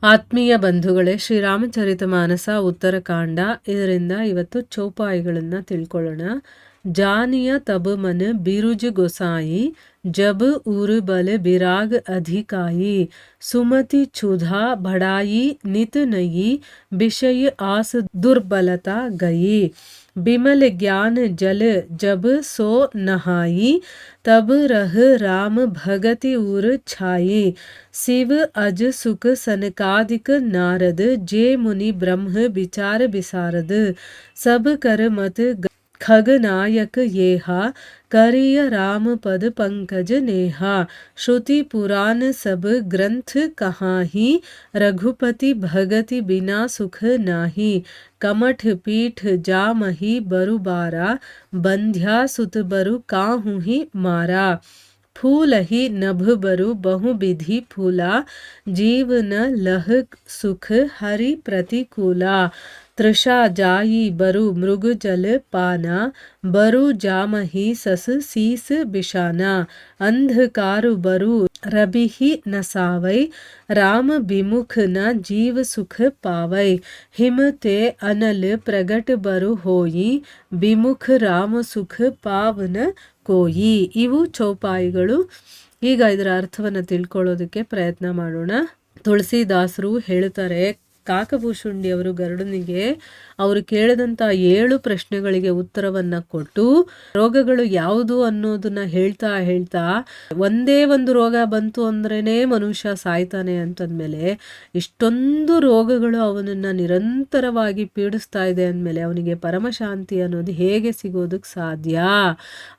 ಆತ್ಮೀಯ ಬಂಧುಗಳೇ, ಶ್ರೀರಾಮಚರಿತ ಮಾನಸ ಉತ್ತರಕಾಂಡ, ಇದರಿಂದ ಇವತ್ತು ಚೌಪಾಯಿಗಳನ್ನು ತಿಳ್ಕೊಳ್ಳೋಣ. ಜಾನಿಯ ತಬ ಮನ ಬಿರುಜ್ ಗೊಸಾಯಿ ಜಬ್ ಉರ್ ಬಲ್ ಬಿರಾಗ್ ಅಧಿಕಾಯಿ ಸುಮತಿ ಕ್ಷುಧಾ ಬಡಾಯಿ ನಿತ್ ನಯಿ ವಿಷಯ ಆಸ್ ದುರ್ಬಲತಾ ಗಯಿ बिमल ज्ञान जल जब सो नहाई तब रह राम भगति उर छाई शिव अज सुख सनकादिक नारद जे मुनि ब्रह्म विचार विसारद सब कर मत खगनायक येहा करिय राम पद पंकज नेहा श्रुति पुराण सब ग्रंथ कहाही रघुपति भगति बिना सुख नाही कमठ पीठ जामही बरु बारा बंध्या सुत बरु काहू ही मारा फूल ही नभ बरु बहु विधि फूला जीव न लह सुख हरि प्रतिकूला तृषा जाई बरु मृग जल पाना बरु जामही सस सीस बिशाना अंधकारु बरु रबिहि नसावै राम विमुख न जीव सुख पावै हिम ते अनल प्रगट बरु होई विमुख राम सुख पावन ಕೋಯಿ. ಇವು ಚೌಪಾಯಿಗಳು. ಈಗ ಇದರ ಅರ್ಥವನ್ನು ತಿಳ್ಕೊಳ್ಳೋದಕ್ಕೆ ಪ್ರಯತ್ನ ಮಾಡೋಣ. ತುಳಸಿದಾಸರು ಹೇಳ್ತಾರೆ, ಕಾಕಭೂಷುಂಡಿ ಅವರು ಗರುಡನಿಗೆ ಅವರು ಕೇಳಿದಂಥ 7 ಪ್ರಶ್ನೆಗಳಿಗೆ ಉತ್ತರವನ್ನು ಕೊಟ್ಟು ರೋಗಗಳು ಯಾವುದು ಅನ್ನೋದನ್ನ ಹೇಳ್ತಾ ಹೇಳ್ತಾ ಒಂದೇ ಒಂದು ರೋಗ ಬಂತು ಅಂದ್ರೇ ಮನುಷ್ಯ ಸಾಯ್ತಾನೆ ಅಂತಂದಮೇಲೆ ಇಷ್ಟೊಂದು ರೋಗಗಳು ಅವನನ್ನು ನಿರಂತರವಾಗಿ ಪೀಡಿಸ್ತಾ ಇದೆ ಅಂದಮೇಲೆ ಅವನಿಗೆ ಪರಮಶಾಂತಿ ಅನ್ನೋದು ಹೇಗೆ ಸಿಗೋದಕ್ಕೆ ಸಾಧ್ಯ?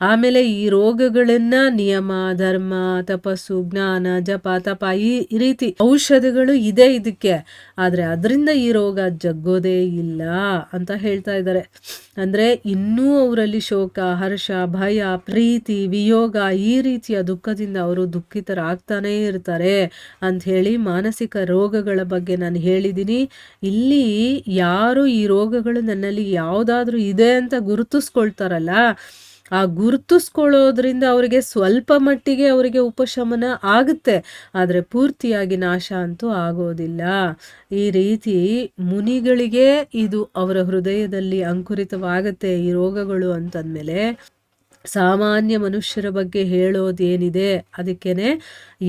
ಆಮೇಲೆ ಈ ರೋಗಗಳನ್ನ ನಿಯಮ, ಧರ್ಮ, ತಪಸ್ಸು, ಜ್ಞಾನ, ಜಪ, ತಪ ಈ ರೀತಿ ಔಷಧಗಳು ಇದೆ ಇದಕ್ಕೆ, ಆದರೆ ಅದರಿಂದ ಈ ರೋಗ ಜಗ್ಗೋದೇ ಇಲ್ಲ ಅಂತ ಹೇಳ್ತಾ ಇದ್ದಾರೆ. ಅಂದ್ರೆ ಇನ್ನೂ ಅವರಲ್ಲಿ ಶೋಕ, ಹರ್ಷ, ಭಯ, ಪ್ರೀತಿ, ವಿಯೋಗ ಈ ರೀತಿಯ ದುಃಖದಿಂದ ಅವರು ದುಃಖಿತರಾಗ್ತಾನೇ ಇರ್ತಾರೆ ಅಂತ ಹೇಳಿ ಮಾನಸಿಕ ರೋಗಗಳ ಬಗ್ಗೆ ನಾನು ಹೇಳಿದ್ದೀನಿ. ಇಲ್ಲಿ ಯಾರು ಈ ರೋಗಗಳು ನನ್ನಲ್ಲಿ ಯಾವುದಾದ್ರೂ ಇದೆ ಅಂತ ಗುರುತಿಸ್ಕೊಳ್ತಾರಲ್ಲ, ಆ ಗುರುತಿಸ್ಕೊಳ್ಳೋದ್ರಿಂದ ಅವರಿಗೆ ಸ್ವಲ್ಪ ಮಟ್ಟಿಗೆ ಅವರಿಗೆ ಉಪಶಮನ ಆಗುತ್ತೆ, ಆದರೆ ಪೂರ್ತಿಯಾಗಿ ನಾಶ ಅಂತೂ ಆಗೋದಿಲ್ಲ. ಈ ರೀತಿ ಮುನಿಗಳಿಗೆ ಇದು ಅವರ ಹೃದಯದಲ್ಲಿ ಅಂಕುರಿತವಾಗುತ್ತೆ ಈ ರೋಗಗಳು ಅಂತಂದಮೇಲೆ ಸಾಮಾನ್ಯ ಮನುಷ್ಯರ ಬಗ್ಗೆ ಹೇಳೋದೇನಿದೆ, ಅದಕ್ಕೇನೆ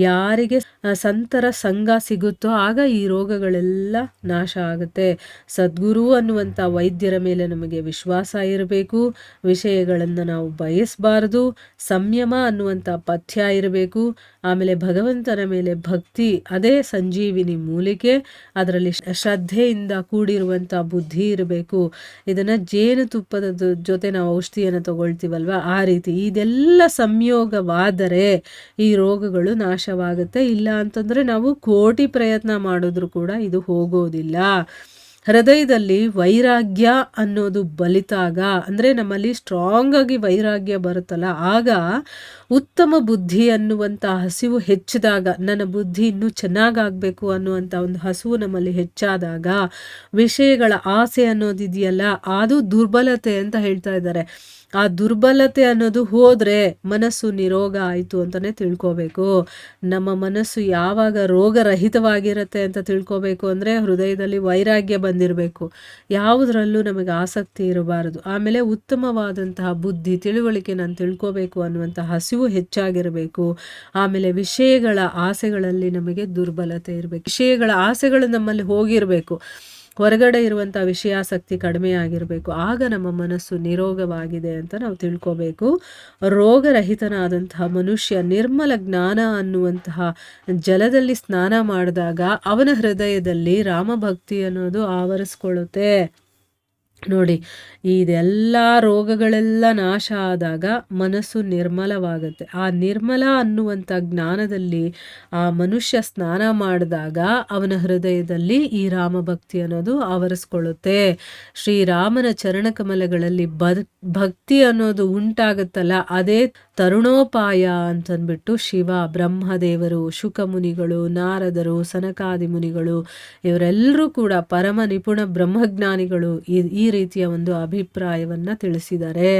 ಯಾರಿಗೆ ಸಂತರ ಸಂಘ ಸಿಗುತ್ತೋ ಆಗ ಈ ರೋಗಗಳೆಲ್ಲ ನಾಶ ಆಗುತ್ತೆ. ಸದ್ಗುರು ಅನ್ನುವಂಥ ವೈದ್ಯರ ಮೇಲೆ ನಮಗೆ ವಿಶ್ವಾಸ ಇರಬೇಕು, ವಿಷಯಗಳನ್ನು ನಾವು ಬಯಸಬಾರ್ದು, ಸಂಯಮ ಅನ್ನುವಂಥ ಪಥ್ಯ ಇರಬೇಕು, ಆಮೇಲೆ ಭಗವಂತನ ಮೇಲೆ ಭಕ್ತಿ, ಅದೇ ಸಂಜೀವಿನಿ ಮೂಲಿಕೆ, ಅದರಲ್ಲಿ ಶ್ರದ್ಧೆಯಿಂದ ಕೂಡಿರುವಂಥ ಬುದ್ಧಿ ಇರಬೇಕು. ಇದನ್ನು ಜೇನುತುಪ್ಪದ ಜೊತೆ ನಾವು ಔಷಧಿಯನ್ನು ತಗೊಳ್ತೀವಲ್ವ, ಆ ರೀತಿ ಇದೆಲ್ಲ ಸಂಯೋಗವಾದರೆ ಈ ರೋಗಗಳು ನಾಶವಾಗುತ್ತೆ. ಇಲ್ಲ ಅಂತಂದರೆ ನಾವು ಕೋಟಿ ಪ್ರಯತ್ನ ಮಾಡಿದ್ರೂ ಕೂಡ ಇದು ಹೋಗೋದಿಲ್ಲ. ಹೃದಯದಲ್ಲಿ ವೈರಾಗ್ಯ ಅನ್ನೋದು ಬಲಿತಾಗ, ಅಂದರೆ ನಮ್ಮಲ್ಲಿ ಸ್ಟ್ರಾಂಗ್ ಆಗಿ ವೈರಾಗ್ಯ ಬರುತ್ತಲ್ಲ, ಆಗ ಉತ್ತಮ ಬುದ್ಧಿ ಅನ್ನುವಂಥ ಹಸಿವು ಹೆಚ್ಚಿದಾಗ, ನನ್ನ ಬುದ್ಧಿ ಇನ್ನೂ ಚೆನ್ನಾಗಾಗಬೇಕು ಅನ್ನುವಂಥ ಒಂದು ಹಸಿವು ನಮ್ಮಲ್ಲಿ ಹೆಚ್ಚಾದಾಗ ವಿಷಯಗಳ ಆಸೆ ಅನ್ನೋದಿದೆಯಲ್ಲ, ಅದು ದುರ್ಬಲತೆ ಅಂತ ಹೇಳ್ತಾ ಇದ್ದಾರೆ. ಆ ದುರ್ಬಲತೆ ಅನ್ನೋದು ಹೋದರೆ ಮನಸ್ಸು ನಿರೋಗ ಆಯಿತು ಅಂತಲೇ ತಿಳ್ಕೋಬೇಕು. ನಮ್ಮ ಮನಸ್ಸು ಯಾವಾಗ ರೋಗರಹಿತವಾಗಿರುತ್ತೆ ಅಂತ ತಿಳ್ಕೋಬೇಕು ಅಂದರೆ ಹೃದಯದಲ್ಲಿ ವೈರಾಗ್ಯ ಬಂದಿರಬೇಕು, ಯಾವುದರಲ್ಲೂ ನಮಗೆ ಆಸಕ್ತಿ ಇರಬಾರದು. ಆಮೇಲೆ ಉತ್ತಮವಾದಂತಹ ಬುದ್ಧಿ, ತಿಳುವಳಿಕೆ ನಾನು ತಿಳ್ಕೋಬೇಕು ಅನ್ನುವಂಥ ಹಸಿವು ಹೆಚ್ಚಾಗಿರಬೇಕು. ಆಮೇಲೆ ವಿಷಯಗಳ ಆಸೆಗಳಲ್ಲಿ ನಮಗೆ ದುರ್ಬಲತೆ ಇರಬೇಕು, ವಿಷಯಗಳ ಆಸೆಗಳು ನಮ್ಮಲ್ಲಿ ಹೋಗಿರಬೇಕು, ಹೊರಗಡೆ ಇರುವಂಥ ವಿಷಯಾಸಕ್ತಿ ಕಡಿಮೆ ಆಗಿರಬೇಕು. ಆಗ ನಮ್ಮ ಮನಸ್ಸು ನಿರೋಗವಾಗಿದೆ ಅಂತ ನಾವು ತಿಳ್ಕೋಬೇಕು. ರೋಗರಹಿತನಾದಂತಹ ಮನುಷ್ಯ ನಿರ್ಮಲ ಜ್ಞಾನ ಅನ್ನುವಂತಹ ಜಲದಲ್ಲಿ ಸ್ನಾನ ಮಾಡಿದಾಗ ಅವನ ಹೃದಯದಲ್ಲಿ ರಾಮಭಕ್ತಿ ಅನ್ನೋದು ಆವರಿಸ್ಕೊಳ್ಳುತ್ತೆ. ನೋಡಿ, ಇದೆಲ್ಲ ರೋಗಗಳೆಲ್ಲ ನಾಶ ಆದಾಗ ಮನಸ್ಸು ನಿರ್ಮಲವಾಗುತ್ತೆ. ಆ ನಿರ್ಮಲ ಅನ್ನುವಂಥ ಜ್ಞಾನದಲ್ಲಿ ಆ ಮನುಷ್ಯ ಸ್ನಾನ ಮಾಡಿದಾಗ ಅವನ ಹೃದಯದಲ್ಲಿ ಈ ರಾಮಭಕ್ತಿ ಅನ್ನೋದು ಆವರಿಸ್ಕೊಳ್ಳುತ್ತೆ. ಶ್ರೀರಾಮನ ಚರಣಕಮಲಗಳಲ್ಲಿ ಭಕ್ತಿ ಅನ್ನೋದು ಉಂಟಾಗುತ್ತಲ್ಲ, ಅದೇ ತರುಣೋಪಾಯ ಅಂತಂದ್ಬಿಟ್ಟು ಶಿವ, ಬ್ರಹ್ಮದೇವರು, ಶುಕಮುನಿಗಳು, ನಾರದರು, ಸನಕಾದಿ ಮುನಿಗಳು ಇವರೆಲ್ಲರೂ ಕೂಡ ಪರಮ ನಿಪುಣ ಬ್ರಹ್ಮಜ್ಞಾನಿಗಳು ಈ ರೀತಿಯ ಒಂದು ಅಭಿಪ್ರಾಯವನ್ನು ತಿಳಿಸಿದ್ದಾರೆ.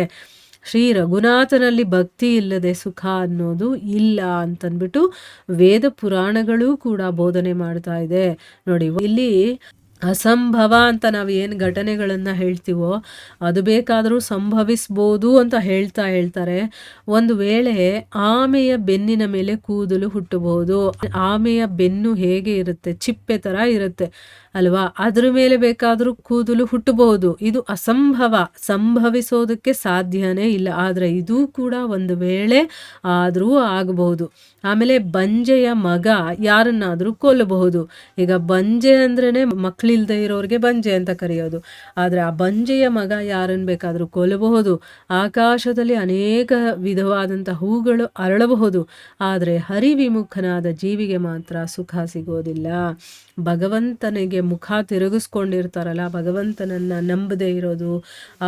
ಶ್ರೀ ರಘುನಾಥನಲ್ಲಿ ಭಕ್ತಿ ಇಲ್ಲದೆ ಸುಖ ಅನ್ನೋದು ಇಲ್ಲ ಅಂತಂದ್ಬಿಟ್ಟು ವೇದ ಪುರಾಣಗಳೂ ಕೂಡ ಬೋಧನೆ ಮಾಡ್ತಾ ಇದೆ. ನೋಡಿ, ಇಲ್ಲಿ ಅಸಂಭವ ಅಂತ ನಾವು ಏನು ಘಟನೆಗಳನ್ನು ಹೇಳ್ತೀವೋ ಅದು ಬೇಕಾದರೂ ಸಂಭವಿಸ್ಬೋದು ಅಂತ ಹೇಳ್ತಾರೆ. ಒಂದು ವೇಳೆ ಆಮೆಯ ಬೆನ್ನಿನ ಮೇಲೆ ಕೂದಲು ಹುಟ್ಟಬಹುದು. ಆಮೆಯ ಬೆನ್ನು ಹೇಗೆ ಇರುತ್ತೆ, ಚಿಪ್ಪೆ ಥರ ಇರುತ್ತೆ ಅಲ್ವಾ, ಅದ್ರ ಮೇಲೆ ಬೇಕಾದರೂ ಕೂದಲು ಹುಟ್ಟಬಹುದು. ಇದು ಅಸಂಭವ, ಸಂಭವಿಸೋದಕ್ಕೆ ಸಾಧ್ಯನೇ ಇಲ್ಲ. ಆದರೆ ಇದು ಕೂಡ ಒಂದು ವೇಳೆ ಆದರೂ ಆಗಬಹುದು. ಆಮೇಲೆ ಬಂಜೆಯ ಮಗ ಯಾರನ್ನಾದರೂ ಕೊಲ್ಲಬಹುದು. ಈಗ ಬಂಜೆ ಅಂದ್ರೇ ಮಕ್ಕಳಿಲ್ಲದೆ ಇರೋರಿಗೆ ಬಂಜೆ ಅಂತ ಕರೆಯೋದು. ಆದರೆ ಆ ಬಂಜೆಯ ಮಗ ಯಾರನ್ನು ಬೇಕಾದರೂ ಕೊಲ್ಲಬಹುದು. ಆಕಾಶದಲ್ಲಿ ಅನೇಕ ವಿಧವಾದಂಥ ಹೂಗಳು ಅರಳಬಹುದು. ಆದರೆ ಹರಿವಿಮುಖನಾದ ಜೀವಿಗೆ ಮಾತ್ರ ಸುಖ ಸಿಗೋದಿಲ್ಲ. ಭಗವಂತನಿಗೆ ಮುಖ ತಿರುಗಿಸ್ಕೊಂಡಿರ್ತಾರಲ್ಲ, ಭಗವಂತನನ್ನು ನಂಬದೇ ಇರೋದು,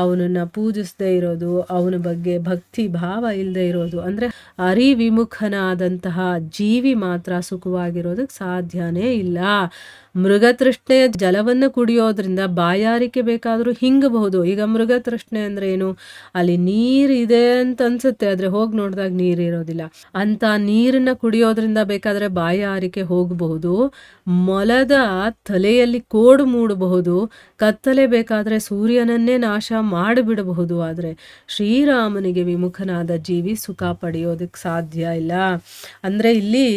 ಅವನನ್ನು ಪೂಜಿಸದೇ ಇರೋದು, ಅವನ ಬಗ್ಗೆ ಭಕ್ತಿ ಭಾವ ಇಲ್ಲದೆ ಇರೋದು, ಅಂದರೆ ಹರಿವಿಮುಖನಾದಂತಹ ಜೀವಿ ಮಾತ್ರ ಸುಖವಾಗಿರೋದಕ್ಕೆ ಸಾಧ್ಯನೇ ಇಲ್ಲ. ಮೃಗತೃಷ್ಣೆಯ ಜಲವನ್ನು ಕುಡಿಯೋದ್ರಿಂದ ಬಾಯಾರಿಕೆ ಬೇಕಾದರೂ ಹಿಂಗಬಹುದು. ಈಗ ಮೃಗತೃಷ್ಣೆ ಅಂದರೆ ಏನು, ಅಲ್ಲಿ ನೀರಿದೆ ಅಂತ ಅನ್ಸುತ್ತೆ, ಆದರೆ ಹೋಗಿ ನೋಡಿದಾಗ ನೀರು ಇರೋದಿಲ್ಲ. ಅಂತ ನೀರನ್ನು ಕುಡಿಯೋದ್ರಿಂದ ಬೇಕಾದರೆ ಬಾಯಾರಿಕೆ ಹೋಗಬಹುದು. ಮೊಲದ ತಲೆಯಲ್ಲಿ ಕೋಡು ಮೂಡಬಹುದು. ಕತ್ತಲೆ ಬೇಕಾದರೆ ಸೂರ್ಯನನ್ನೇ ನಾಶ ಮಾಡಿಬಿಡಬಹುದು. ಆದರೆ ಶ್ರೀರಾಮನಿಗೆ ವಿಮುಖನಾದ ಜೀವಿ ಸುಖ ಪಡೆಯೋದಕ್ಕೆ ಸಾಧ್ಯ ಇಲ್ಲ. ಅಂದರೆ ಇಲ್ಲಿ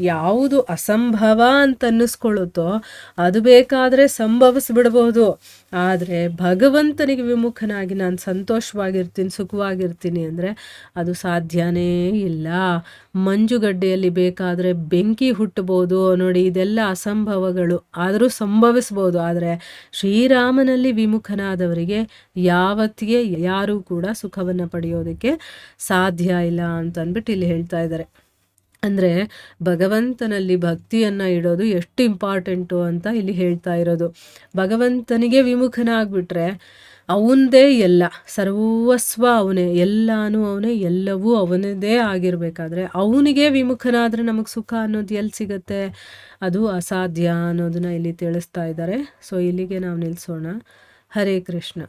ಯಾವುದು ಅಸಂಭವ ಅಂತ ಅನ್ನಿಸ್ಕೊಳ್ಳುತ್ತೋ ಅದು ಬೇಕಾದರೆ ಸಂಭವಿಸ್ಬಿಡ್ಬಹುದು. ಆದರೆ ಭಗವಂತನಿಗೆ ವಿಮುಖನಾಗಿ ನಾನು ಸಂತೋಷವಾಗಿರ್ತೀನಿ, ಸುಖವಾಗಿರ್ತೀನಿ ಅಂದರೆ ಅದು ಸಾಧ್ಯನೇ ಇಲ್ಲ. ಮಂಜುಗಡ್ಡೆಯಲ್ಲಿ ಬೇಕಾದರೆ ಬೆಂಕಿ ಹುಟ್ಟಬಹುದು. ನೋಡಿ, ಇದೆಲ್ಲ ಅಸಂಭವಗಳು, ಆದರೂ ಸಂಭವಿಸ್ಬೋದು. ಆದರೆ ಶ್ರೀರಾಮನಲ್ಲಿ ವಿಮುಖನಾದವರಿಗೆ ಯಾವತ್ತಿಗೆ ಯಾರೂ ಕೂಡ ಸುಖವನ್ನು ಪಡೆಯೋದಕ್ಕೆ ಸಾಧ್ಯ ಇಲ್ಲ ಅಂತ ಅಂದ್ಬಿಟ್ಟು ಇಲ್ಲಿ ಹೇಳ್ತಾ ಇದ್ದಾರೆ. ಅಂದರೆ ಭಗವಂತನಲ್ಲಿ ಭಕ್ತಿಯನ್ನು ಇಡೋದು ಎಷ್ಟು ಇಂಪಾರ್ಟೆಂಟು ಅಂತ ಇಲ್ಲಿ ಹೇಳ್ತಾ ಇರೋದು. ಭಗವಂತನಿಗೆ ವಿಮುಖನಾಗ್ಬಿಟ್ರೆ ಅವನದೇ ಎಲ್ಲ, ಸರ್ವಸ್ವ ಅವನೇ, ಎಲ್ಲಾನು ಅವನೇ, ಎಲ್ಲವೂ ಅವನದೇ ಆಗಿರಬೇಕಾದ್ರೆ ಅವನಿಗೆ ವಿಮುಖನಾದರೆ ನಮಗೆ ಸುಖ ಅನ್ನೋದು ಎಲ್ಲಿ ಸಿಗುತ್ತೆ? ಅದು ಅಸಾಧ್ಯ ಅನ್ನೋದನ್ನ ಇಲ್ಲಿ ತಿಳಿಸ್ತಾ ಇದ್ದಾರೆ. ಸೊ ಇಲ್ಲಿಗೆ ನಾವು ನಿಲ್ಲಿಸೋಣ. ಹರೇ ಕೃಷ್ಣ.